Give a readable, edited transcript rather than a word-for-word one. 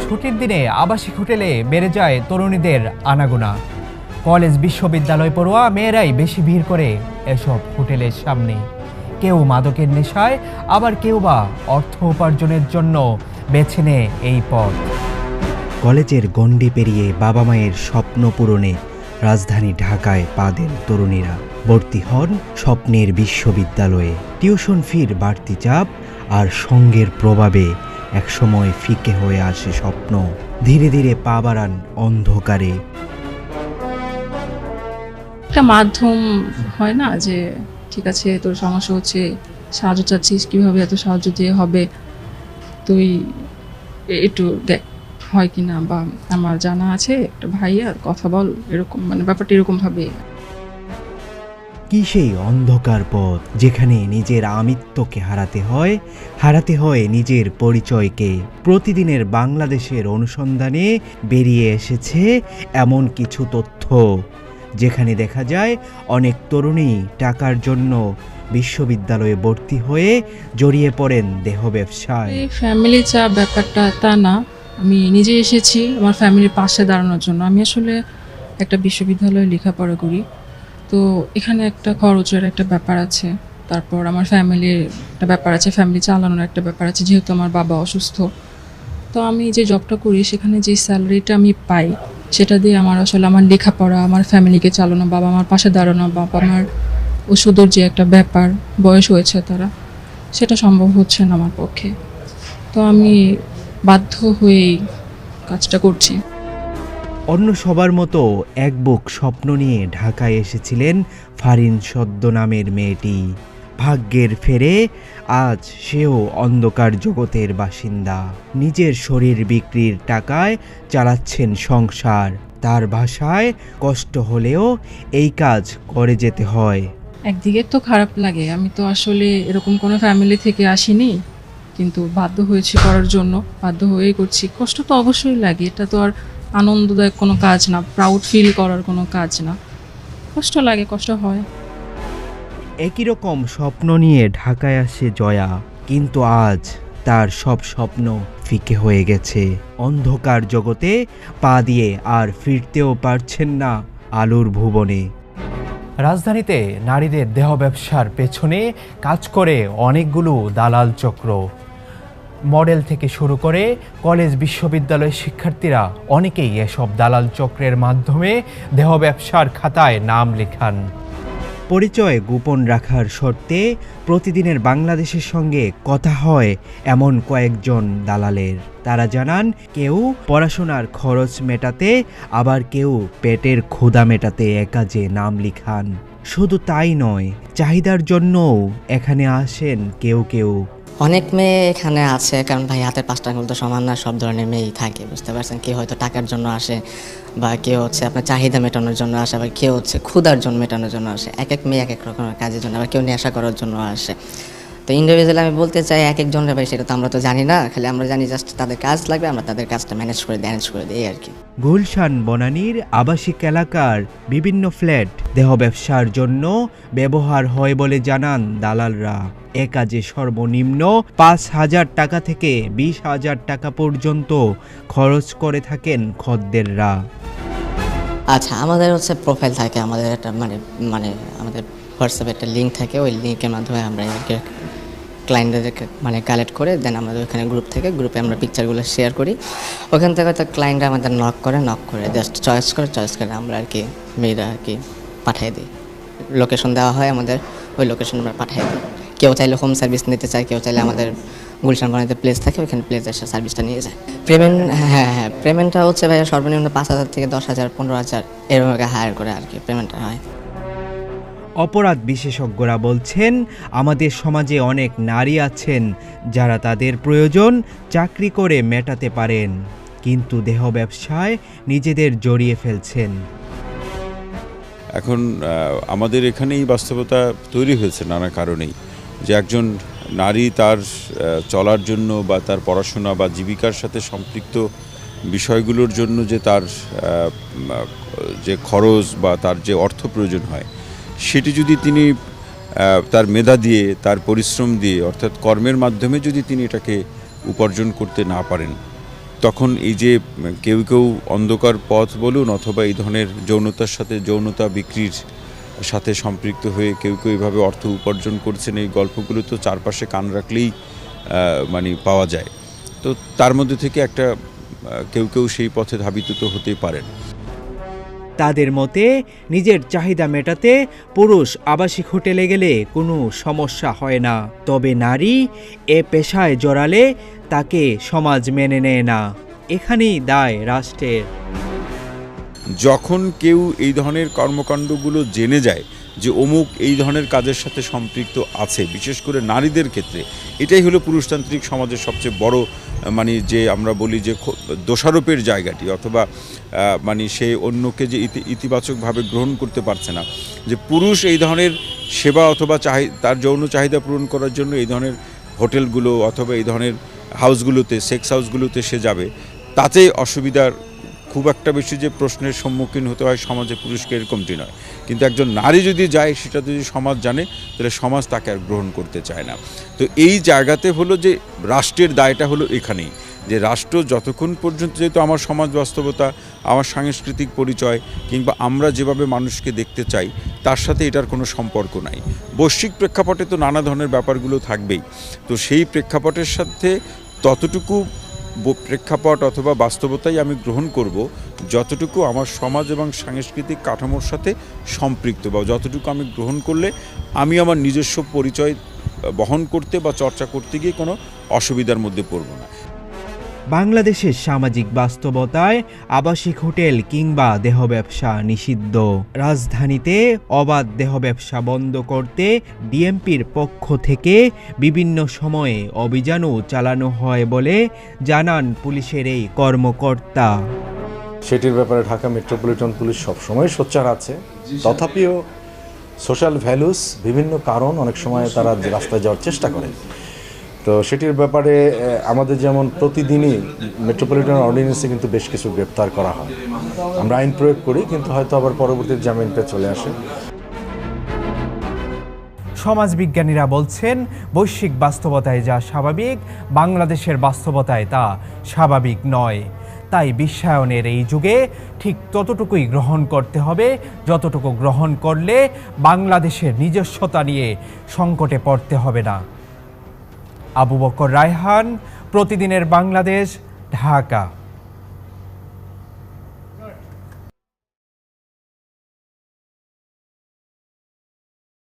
ছুটির দিনে আবাসিক হোটেলে বেড়ে যায় তরুণীদের আনাগোনা। কলেজ বিশ্ববিদ্যালয় পড়ুয়া মেয়েরাই বেশি ভিড় করে এসব হোটেলের সামনে। কেউ মাদকের নেশায়, আবার কেউ বা অর্থ উপার্জনের জন্য বেছে নেয় এই পথ। কলেজের গণ্ডি পেরিয়ে বাবা মায়ের স্বপ্ন পূরণে রাজধানী ঢাকায় পা দেন তরুণীরা। ভর্তি হন স্বপ্নের বিশ্ববিদ্যালয়ে। টিউশন ফির বাড়তি চাপ আর সঙ্গের প্রভাবে একসময় ফিকে হয়ে আসে স্বপ্ন। ধীরে ধীরে পা বাড়ান অন্ধকারে। একটা মাধ্যম হয় না যে ঠিক আছে তোর সমস্যা হচ্ছে, সাহায্য চাচ্ছিস, কীভাবে এত সাহায্য দিয়ে হবে, তুই একটু দেখ হয় কি না, বা আমার জানা আছে একটা ভাইয়া কথা বল, এরকম মানে ব্যাপারটা এরকমভাবে। কি সেই অন্ধকার পথ যেখানে নিজের আমিত্বকে হারাতে হয় নিজের পরিচয়কে। প্রতিদিনের বাংলাদেশের অনুসন্ধানে বেরিয়ে এসেছে এমন কিছু তথ্য, যেখানে দেখা যায় অনেক তরুণী টাকার জন্য বিশ্ববিদ্যালয়ে ভর্তি হয়ে জড়িয়ে পড়েন দেহ ব্যবসায়। ফ্যামিলি চাপ ব্যাপারটা তা না, আমি নিজে এসেছি আমার ফ্যামিলির পাশে দাঁড়ানোর জন্য। আমি আসলে একটা বিশ্ববিদ্যালয়ে লেখাপড়া করি, তো এখানে একটা খরচের একটা ব্যাপার আছে, তারপর আমার ফ্যামিলির একটা ব্যাপার আছে, ফ্যামিলি চালানোর একটা ব্যাপার আছে, যেহেতু আমার বাবা অসুস্থ। তো আমি যে জবটা করি সেখানে যে স্যালারিটা আমি পাই সেটা দিয়ে আমার আসলে আমার লেখাপড়া, আমার ফ্যামিলিকে চালানো, বাবা আমার পাশে দাঁড়ানো, বাবা আমার ওষুধের যে একটা ব্যাপার, বয়স হয়েছে তারা, সেটা সম্ভব হচ্ছে না আমার পক্ষে। তো আমি বাধ্য হয়েই কাজটা করছি। অন্য সবার মতো এক বুক স্বপ্ন নিয়ে ঢাকায় এসেছিলেন ফারিন সদ্য নামের মেয়েটি। ভাগ্যের ফেরে আজ সেও অন্ধকার জগতের বাসিন্দা। নিজের শরীর বিক্রির টাকায় চালাচ্ছেন সংসার। তার ভাষায় কষ্ট হলেও এই কাজ করে যেতে হয়। একদিকে তো খারাপ লাগে, আমি তো আসলে এরকম কোনো ফ্যামিলি থেকে আসিনি, কিন্তু বাধ্য হয়েছি করার জন্য, বাধ্য হয়েই করছি। কষ্ট তো অবশ্যই লাগে, এটা তো আর আনন্দদায়ক কোনো কাজ না, প্রাউড ফিল করার কোনো কাজ না। কষ্ট লাগে, কষ্ট হয়। একই রকম স্বপ্ন নিয়ে ঢাকায় আসে জয়া, কিন্তু আজ তার সব স্বপ্ন ফিকে হয়ে গেছে। অন্ধকার জগতে পা দিয়ে আর ফিরতেও পারছেন না আলোর ভুবনে। রাজধানীতে নারীদের দেহ ব্যবসার পেছনে কাজ করে অনেকগুলো দালাল চক্র। মডেল থেকে শুরু করে কলেজ বিশ্ববিদ্যালয়ের শিক্ষার্থীরা অনেকেই এসব দালাল চক্রের মাধ্যমে দেহ ব্যবসার খাতায় নাম লেখান। পরিচয় গোপন রাখার শর্তে প্রতিদিনের বাংলাদেশের সঙ্গে কথা হয় এমন কয়েকজন দালালের। তারা জানান, কেউ পড়াশোনার খরচ মেটাতে, আবার কেউ পেটের ক্ষুধা মেটাতে কাজে নাম লিখান। শুধু তাই নয়, চাহিদার জন্যও এখানে আসেন কেউ কেউ। অনেক মেয়ে এখানে আছে, কারণ ভাই হাতের পাঁচটা আঙুল তো সমান না, সব ধরনের মেয়েই থাকে, বুঝতে পারছেন। কেউ হয়তো টাকার জন্য আসে, বা কেউ হচ্ছে আপনার চাহিদা মেটানোর জন্য আসে, আবার কেউ হচ্ছে ক্ষুধার জন্য মেটানোর জন্য আসে। এক এক মেয়ে এক এক রকমের কাজের জন্য, আবার কেউ নেশা করার জন্য আসে। তো ইন্ডিভিজুয়ালি আমি বলতে চাই এক একজনের ভাই সেটা তো আমরা তো জানি না, খালি আমরা জানি জাস্ট তাদের কাজ লাগবে, আমরা তাদের কাজটা ম্যানেজ করে দিই আর কি। গুলশান বনানীর আবাসিক এলাকার বিভিন্ন ফ্ল্যাট দেহ ব্যবসার জন্য ব্যবহার হয় বলে জানান দালালরা। এ কাজে সর্বনিম্ন 5,000 টাকা থেকে 20,000 টাকা পর্যন্ত খরচ করে থাকেন খদ্দেররা। আচ্ছা, আমাদের হচ্ছে প্রোফাইল থাকে, আমাদের একটা মানে আমাদের হোয়াটসঅ্যাপে একটা লিঙ্ক থাকে, ওই লিঙ্কের মাধ্যমে আমরা ক্লায়েন্টদেরকে কালেক্ট করে দেন আমাদের ওখানে গ্রুপে আমরা পিকচারগুলো শেয়ার করি। ওখান থেকে হয়তো ক্লায়েন্টরা আমাদের নক করে জাস্ট চয়েস করে আমরা আর কি মেয়েরা আর কি পাঠিয়ে দিই। লোকেশন দেওয়া হয় আমাদের, ওই লোকেশন আমরা পাঠিয়ে দিই। কেউ চাইলে হোম সার্ভিস নিতে চায়, কেউ চাইলে আমাদের গুলশান বনানীতে প্লেস থাকে, ওখানে প্লেস এসে সার্ভিসটা নিয়ে যায়। পেমেন্টটা হচ্ছে ভাইয়া সর্বনিম্ন 5,000 থেকে 10,000 15,000 এরকম হায়ার করে আর কি পেমেন্টটা হয়। অপরাধ বিশেষজ্ঞরা বলছেন, আমাদের সমাজে অনেক নারী আছেন যারা তাদের প্রয়োজন চাকরি করে মেটাতে পারেন, কিন্তু দেহ ব্যবসায় নিজেদের জড়িয়ে ফেলছেন। এখন আমাদের এখানেই বাস্তবতা তৈরি হয়েছে নানা কারণেই, যে একজন নারী তার চলার জন্য বা তার পড়াশোনা বা জীবিকার সাথে সম্পৃক্ত বিষয়গুলোর জন্য যে তার যে খরচ বা তার যে অর্থ প্রয়োজন হয়, সেটি যদি তিনি তার মেধা দিয়ে, তার পরিশ্রম দিয়ে, অর্থাৎ কর্মের মাধ্যমে যদি তিনি এটাকে উপার্জন করতে না পারেন, তখন এই যে কেউ কেউ অন্ধকার পথ বলুন অথবা এই ধরনের যৌনতার সাথে, যৌনতা বিক্রির সাথে সম্পৃক্ত হয়ে কেউ কেউ এইভাবে অর্থ উপার্জন করছেন, এই গল্পগুলো তো চারপাশে কান রাখলেই মানে পাওয়া যায়। তো তার মধ্যে থেকে একটা কেউ কেউ সেই পথে ধাবিত তো হতেই পারেন। তাদের মতে নিজের চাহিদা মেটাতে পুরুষ আবাসিক হোটেলে গেলে কোনো সমস্যা হয় না, তবে নারী এ পেশায় জড়ালে তাকে সমাজ মেনে নেয় না। এখানেই দায় রাষ্ট্রের। যখন কেউ এই ধরনের কর্মকাণ্ডগুলো জেনে যায় যে অমুক এই ধরনের কাজের সাথে সম্পৃক্ত আছে, বিশেষ করে নারীদের ক্ষেত্রে, এটাই হলো পুরুষতান্ত্রিক সমাজের সবচেয়ে বড় মানে যে আমরা বলি যে দোষারোপের জায়গাটি, অথবা মানে সে অন্যকে যে ইতিবাচকভাবে গ্রহণ করতে পারছে না, যে পুরুষ এই ধরনের সেবা অথবা তার যৌন চাহিদা পূরণ করার জন্য এই ধরনের হোটেলগুলো অথবা এই ধরনের হাউসগুলোতে, সেক্স হাউসগুলোতে সে যাবে, তাতে অসুবিধার খুব একটা বেশি যে প্রশ্নের সম্মুখীন হতে হয় সমাজে পুরুষকে, এরকমটি নয়। কিন্তু একজন নারী যদি যায়, সেটা যদি সমাজ জানে, তাহলে সমাজ তাকে আর গ্রহণ করতে চায় না। তো এই জায়গাতে হলো যে রাষ্ট্রের দায়টা হলো এখানেই, যে রাষ্ট্র যতক্ষণ পর্যন্ত, যেহেতু আমার সমাজ বাস্তবতা, আমার সাংস্কৃতিক পরিচয় কিংবা আমরা যেভাবে মানুষকে দেখতে চাই তার সাথে এটার কোনো সম্পর্ক নাই। বৈশ্বিক প্রেক্ষাপটে তো নানা ধরনের ব্যাপারগুলো থাকবেই। তো সেই প্রেক্ষাপটের সাথে ততটুকু প্রেক্ষাপট অথবা বাস্তবতাই আমি গ্রহণ করব যতটুকু আমার সমাজ এবং সাংস্কৃতিক কাঠামোর সাথে সম্পৃক্ত, বা যতটুকু আমি গ্রহণ করলে আমি আমার নিজস্ব পরিচয় বহন করতে বা চর্চা করতে গিয়ে কোনো অসুবিধার মধ্যে পড়ব না। বাংলাদেশের সামাজিক বাস্তবতায় আবাসিক হোটেল কিংবা দেহ ব্যবসা নিষিদ্ধ। রাজধানীতে অবাধ দেহ ব্যবসা বন্ধ করতে ডিএমপির পক্ষ থেকে বিভিন্ন সময়ে অভিযানও চালানো হয় বলে জানান পুলিশের এই কর্মকর্তা। সেটির ব্যাপারে ঢাকা মেট্রোপলিটন পুলিশ সবসময় সোচ্চার আছে, তথাপিও সোশ্যাল ভ্যালুস বিভিন্ন কারণ অনেক সময় তারা রাস্তায় যাওয়ার চেষ্টা করে। তো সেটির ব্যাপারে আমাদের যেমন প্রতিদিনই মেট্রোপলিটন অর্ডিন্যান্সে কিন্তু বেশ কিছু গ্রেপ্তার করা হয়। আমরা আইন প্রয়োগ করি, কিন্তু হয়তো আবার পরবর্তী জামিনটা চলে আসে। সমাজবিজ্ঞানীরা বলছেন, বৈশ্বিক বাস্তবতায় যা স্বাভাবিক, বাংলাদেশের বাস্তবতায় তা স্বাভাবিক নয়। তাই বিশ্বায়নের এই যুগে ঠিক ততটুকুই গ্রহণ করতে হবে যতটুকু গ্রহণ করলে বাংলাদেশের নিজস্বতা নিয়ে সংকটে পড়তে হবে না। আবু বকর রায়হান, প্রতিদিনের বাংলাদেশ, ঢাকা।